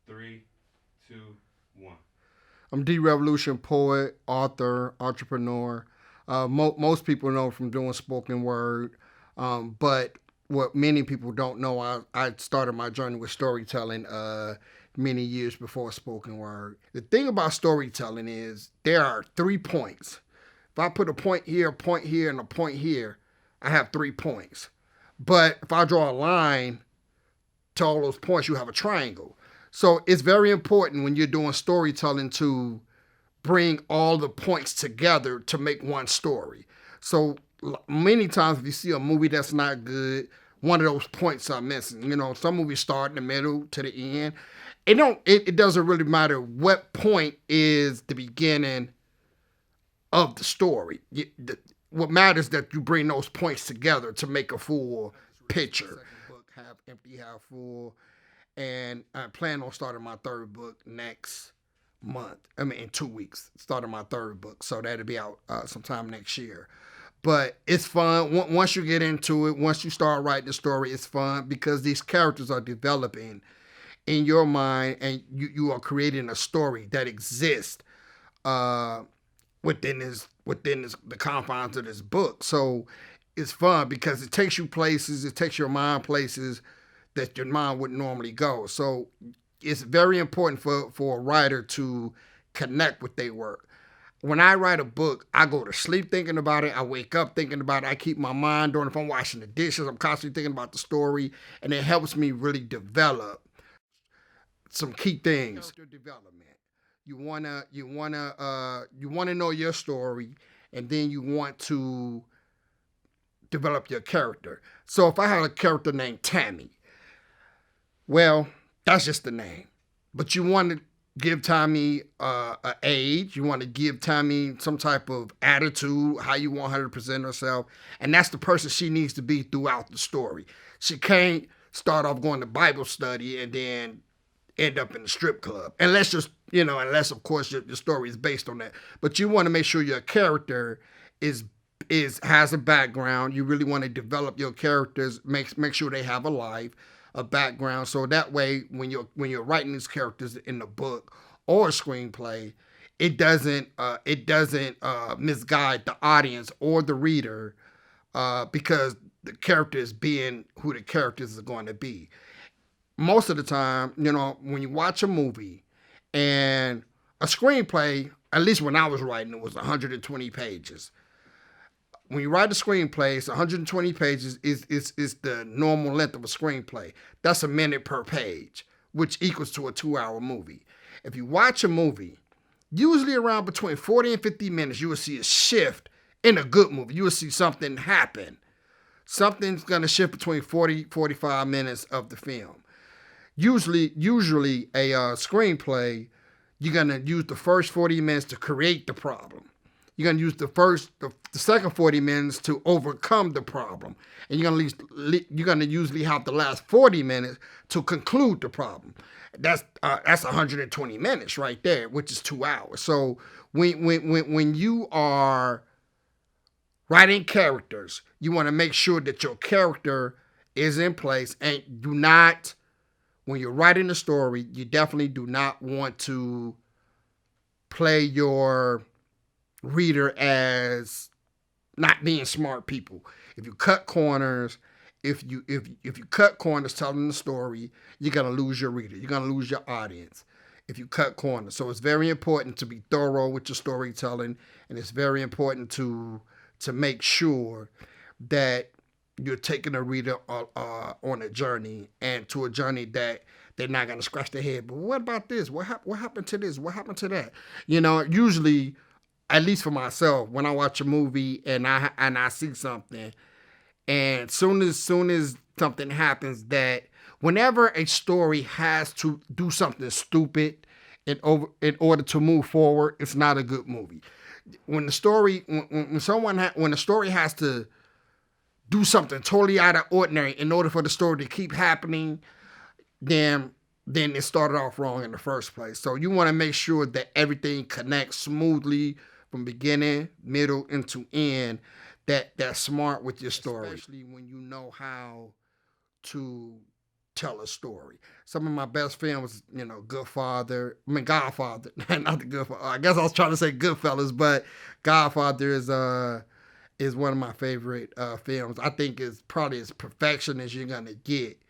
Three, two, one. I'm D Revolution poet, author, entrepreneur. Most people know from doing spoken word, but what many people don't know, I started my journey with storytelling many years before spoken word. The thing about storytelling is there are 3 points. If I put a point here, and a point here, I have 3 points. But if I draw a line to all those points, you have a triangle. So it's very important when you're doing storytelling to bring all the points together to make one story. So many times if you see a movie that's not good, one of those points are missing. You know, some movies start in the middle to the end. It doesn't really matter what point is the beginning of the story. What matters is that you bring those points together to make a full picture. Book, half empty, half full, and I plan on starting my third book next month. I mean, in 2 weeks, starting my third book, so that'll be out sometime next year. But it's fun once you get into it. Once you start writing the story, it's fun because these characters are developing in your mind, and you are creating a story that exists uh, within the confines of this book. So it's fun because it takes you places, it takes your mind places that your mind wouldn't normally go. So it's very important for a writer to connect with their work. When I write a book, I go to sleep thinking about it. I wake up thinking about it. I keep my mind on. If I'm washing the dishes, I'm constantly thinking about the story, and it helps me really develop some key things. Character development. You wanna know your story, and then you want to develop your character. So if I had a character named Tammy, well, that's just the name. But you want to give Tommy an age. You want to give Tommy some type of attitude, how you want her to present herself. And that's the person she needs to be throughout the story. She can't start off going to Bible study and then end up in the strip club. Unless of course your story is based on that. But you want to make sure your character is has a background. You really want to develop your characters, make sure they have a life, a background, so that way when you're writing these characters in the book or a screenplay, it doesn't misguide the audience or the reader because the characters being who the characters are going to be. Most of the time, when you watch a movie and a screenplay, at least when I was writing, it was 120 pages. When you write a screenplay, it's 120 pages is the normal length of a screenplay. That's a minute per page, which equals to a 2-hour movie. If you watch a movie, usually around between 40 and 50 minutes, you will see a shift in a good movie. You will see something happen. Something's going to shift between 40 45 minutes of the film. Usually a screenplay, you're going to use the first 40 minutes to create the problem. You're going to use the second 40 minutes to overcome the problem, and you're going to usually have the last 40 minutes to conclude the problem. That's 120 minutes right there, which is 2 hours. So when you are writing characters, you want to make sure that your character is in place, and do not, when you're writing a story, you definitely do not want to play your reader as not being smart people. If you cut corners, if you cut corners telling the story, you're gonna lose your reader. You're gonna lose your audience if you cut corners. So it's very important to be thorough with your storytelling, and it's very important to make sure that you're taking a reader on a journey, and to a journey that they're not gonna scratch their head. But what about this? What happened to this? What happened to that? Usually, at least for myself, when I watch a movie and I see something, and soon as something happens, that whenever a story has to do something stupid in order to move forward, it's not a good movie. When the story has to do something totally out of ordinary in order for the story to keep happening, then then it started off wrong in the first place. So you want to make sure that everything connects smoothly from beginning, middle, into end. That's smart with your story, especially when you know how to tell a story. Some of my best films, Godfather, not the Godfather. I guess I was trying to say Goodfellas, but Godfather is one of my favorite films. I think it's probably as perfection as you're gonna get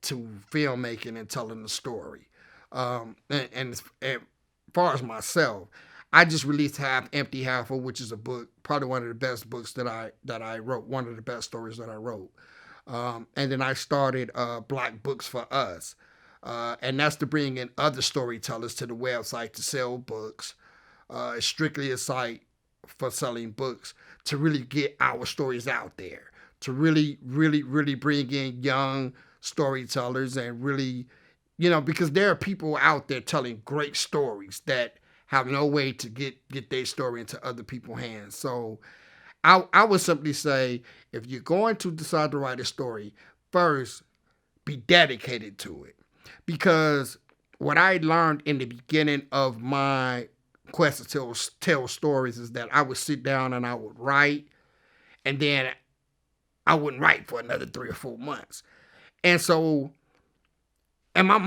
to filmmaking and telling the story. And as far as myself, I just released Half Empty, Half Full, which is a book, probably one of the best books that I wrote, one of the best stories that I wrote. And then I started Black Books for Us, and that's to bring in other storytellers to the website to sell books. It's strictly a site for selling books to really get our stories out there, to really, really, really bring in young storytellers and really, because there are people out there telling great stories that have no way to get their story into other people's hands. So I would simply say, if you're going to decide to write a story, first be dedicated to it. Because what I learned in the beginning of my quest to tell stories is that I would sit down and I would write, and then I wouldn't write for another 3 or 4 months. And so, and your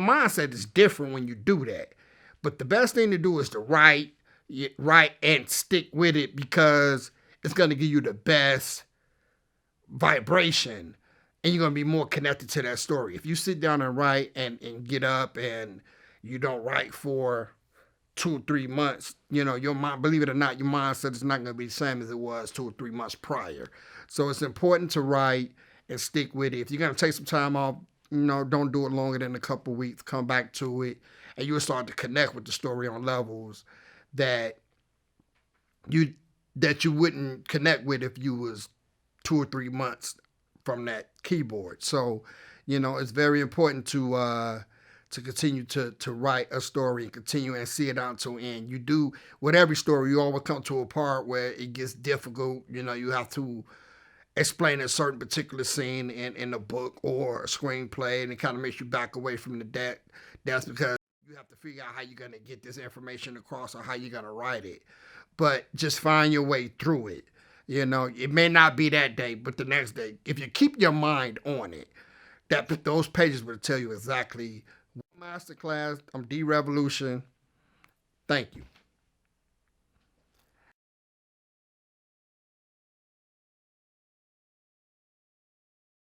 mindset is different when you do that. But the best thing to do is to write and stick with it, because it's going to give you the best vibration and you're going to be more connected to that story. If you sit down and write and get up and you don't write for 2 or 3 months, your mind, believe it or not, your mindset is not going to be the same as it was 2 or 3 months prior. So it's important to write and stick with it. If you're going to take some time off, don't do it longer than a couple weeks. Come back to it, and you'll start to connect with the story on levels that you wouldn't connect with if you was 2 or 3 months from that keyboard. So, it's very important to continue to write a story and continue and see it out to end. You do with every story, you always come to a part where it gets difficult. You have to explain a certain particular scene in a book or a screenplay, and it kind of makes you back away from the deck. That's because you have to figure out how you're going to get this information across or how you're going to write it. But just find your way through it. It may not be that day, but the next day, if you keep your mind on it, those pages will tell you exactly. Masterclass. I'm D Revolution. Thank you.